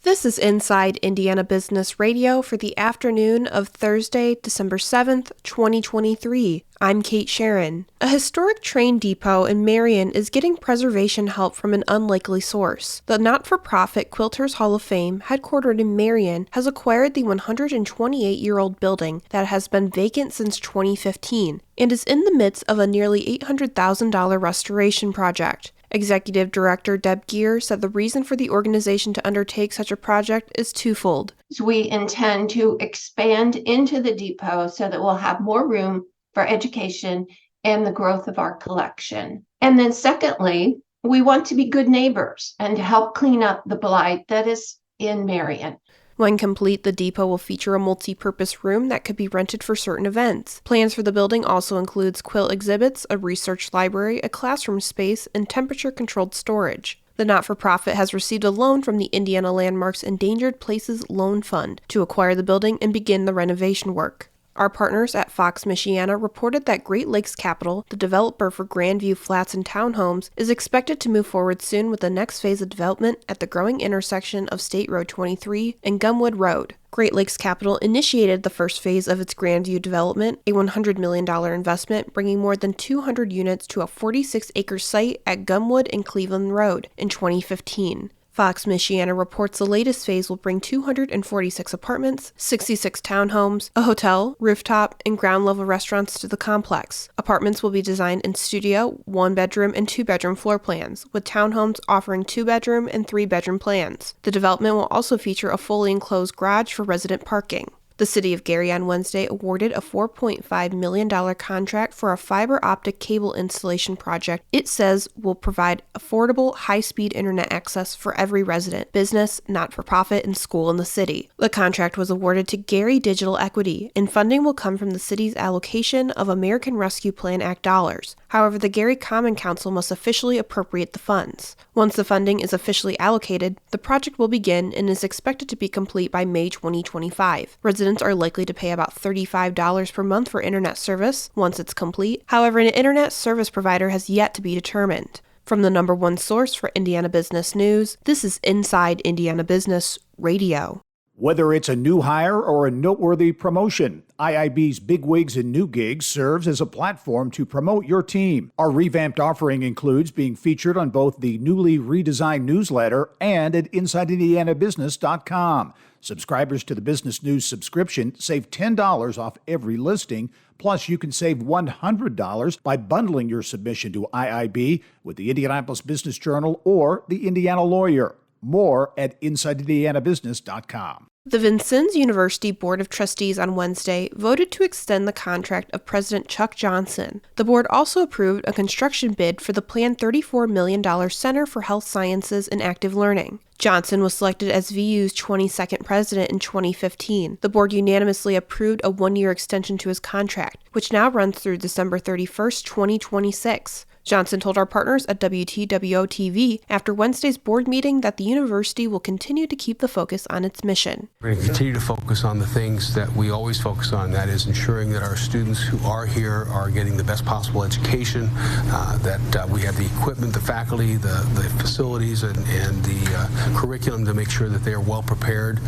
This is Inside Indiana Business Radio for the afternoon of Thursday, December 7th, 2023. I'm Kate Sharon. A historic train depot in Marion is getting preservation help from an unlikely source. The not-for-profit Quilters Hall of Fame, headquartered in Marion, has acquired the 128-year-old building that has been vacant since 2015 and is in the midst of a nearly $800,000 restoration project. Executive Director Deb Geer said the reason for the organization to undertake such a project is twofold. We intend to expand into the depot so that we'll have more room for education and the growth of our collection. And then secondly, we want to be good neighbors and to help clean up the blight that is in Marion. When complete, the depot will feature a multi-purpose room that could be rented for certain events. Plans for the building also includes quilt exhibits, a research library, a classroom space, and temperature-controlled storage. The not-for-profit has received a loan from the Indiana Landmarks Endangered Places Loan Fund to acquire the building and begin the renovation work. Our partners at Fox Michiana reported that Great Lakes Capital, the developer for Grandview Flats and townhomes, is expected to move forward soon with the next phase of development at the growing intersection of State Road 23 and Gumwood Road. Great Lakes Capital initiated the first phase of its Grandview development, a $100 million investment bringing more than 200 units to a 46-acre site at Gumwood and Cleveland Road in 2015. Fox Michiana reports the latest phase will bring 246 apartments, 66 townhomes, a hotel, rooftop, and ground-level restaurants to the complex. Apartments will be designed in studio, one-bedroom, and two-bedroom floor plans, with townhomes offering two-bedroom and three-bedroom plans. The development will also feature a fully enclosed garage for resident parking. The City of Gary on Wednesday awarded a $4.5 million contract for a fiber optic cable installation project it says will provide affordable, high-speed internet access for every resident, business, not-for-profit, and school in the city. The contract was awarded to Gary Digital Equity, and funding will come from the city's allocation of American Rescue Plan Act dollars. However, the Gary Common Council must officially appropriate the funds. Once the funding is officially allocated, the project will begin and is expected to be complete by May 2025. Residents are likely to pay about $35 per month for internet service once it's complete. However, an internet service provider has yet to be determined. From the number one source for Indiana business news, this is Inside Indiana Business Radio. Whether it's a new hire or a noteworthy promotion, IIB's Bigwigs and New Gigs serves as a platform to promote your team. Our revamped offering includes being featured on both the newly redesigned newsletter and at InsideIndianaBusiness.com. Subscribers to the Business News subscription save $10 off every listing. Plus, you can save $100 by bundling your submission to IIB with the Indianapolis Business Journal or the Indiana Lawyer. More at InsideIndianaBusiness.com. The Vincennes University Board of Trustees on Wednesday voted to extend the contract of President Chuck Johnson. The board also approved a construction bid for the planned $34 million Center for Health Sciences and Active Learning. Johnson was selected as VU's 22nd president in 2015. The board unanimously approved a one-year extension to his contract, which now runs through December 31st, 2026. Johnson told our partners at WTWO-TV after Wednesday's board meeting that the university will continue to keep the focus on its mission. We're going to continue to focus on the things that we always focus on, that is ensuring that our students who are here are getting the best possible education, that we have the equipment, the faculty, the facilities, and the curriculum to make sure that they are well prepared.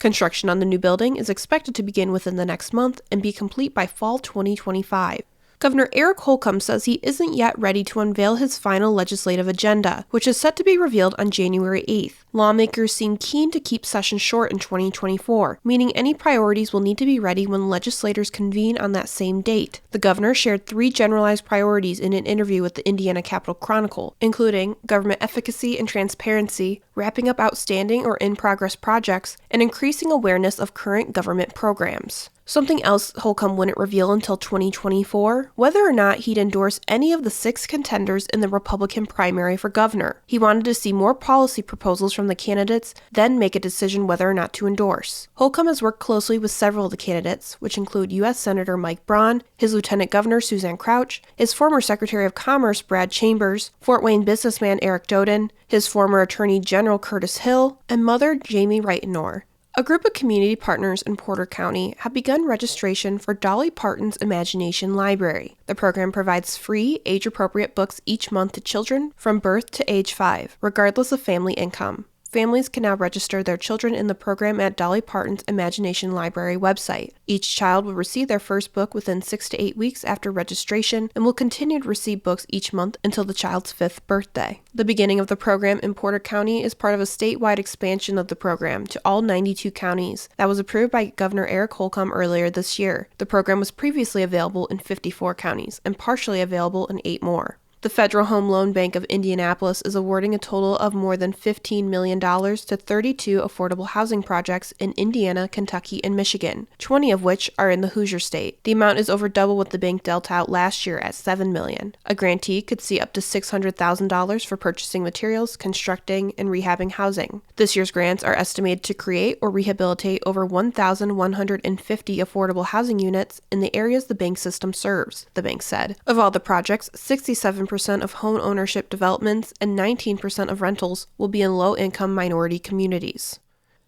Construction on the new building is expected to begin within the next month and be complete by fall 2025. Governor Eric Holcomb says he isn't yet ready to unveil his final legislative agenda, which is set to be revealed on January 8th. Lawmakers seem keen to keep sessions short in 2024, meaning any priorities will need to be ready when legislators convene on that same date. The governor shared 3 generalized priorities in an interview with the Indiana Capital Chronicle, including government efficacy and transparency, wrapping up outstanding or in-progress projects, and increasing awareness of current government programs. Something else Holcomb wouldn't reveal until 2024, whether or not he'd endorse any of the 6 contenders in the Republican primary for governor. He wanted to see more policy proposals from the candidates, then make a decision whether or not to endorse. Holcomb has worked closely with several of the candidates, which include U.S. Senator Mike Braun, his Lieutenant Governor Suzanne Crouch, his former Secretary of Commerce Brad Chambers, Fort Wayne businessman Eric Doden, his former Attorney General Curtis Hill, and Mother Jamie Reitenor. A group of community partners in Porter County have begun registration for Dolly Parton's Imagination Library. The program provides free, age-appropriate books each month to children from birth to age 5, regardless of family income. Families can now register their children in the program at Dolly Parton's Imagination Library website. Each child will receive their first book within 6 to 8 weeks after registration and will continue to receive books each month until the child's 5th birthday. The beginning of the program in Porter County is part of a statewide expansion of the program to all 92 counties that was approved by Governor Eric Holcomb earlier this year. The program was previously available in 54 counties and partially available in 8 more. The Federal Home Loan Bank of Indianapolis is awarding a total of more than $15 million to 32 affordable housing projects in Indiana, Kentucky, and Michigan, 20 of which are in the Hoosier State. The amount is over double what the bank dealt out last year at $7 million. A grantee could see up to $600,000 for purchasing materials, constructing, and rehabbing housing. This year's grants are estimated to create or rehabilitate over 1,150 affordable housing units in the areas the bank system serves, the bank said. Of all the projects, 67% of home ownership developments and 19% of rentals will be in low-income minority communities.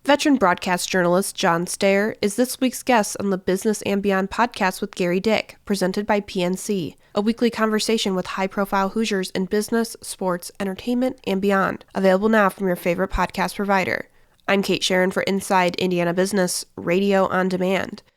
Veteran broadcast journalist John Stair is this week's guest on the Business and Beyond podcast with Gary Dick, presented by PNC, a weekly conversation with high-profile Hoosiers in business, sports, entertainment, and beyond. Available now from your favorite podcast provider. I'm Kate Sharon for Inside Indiana Business, Radio on Demand.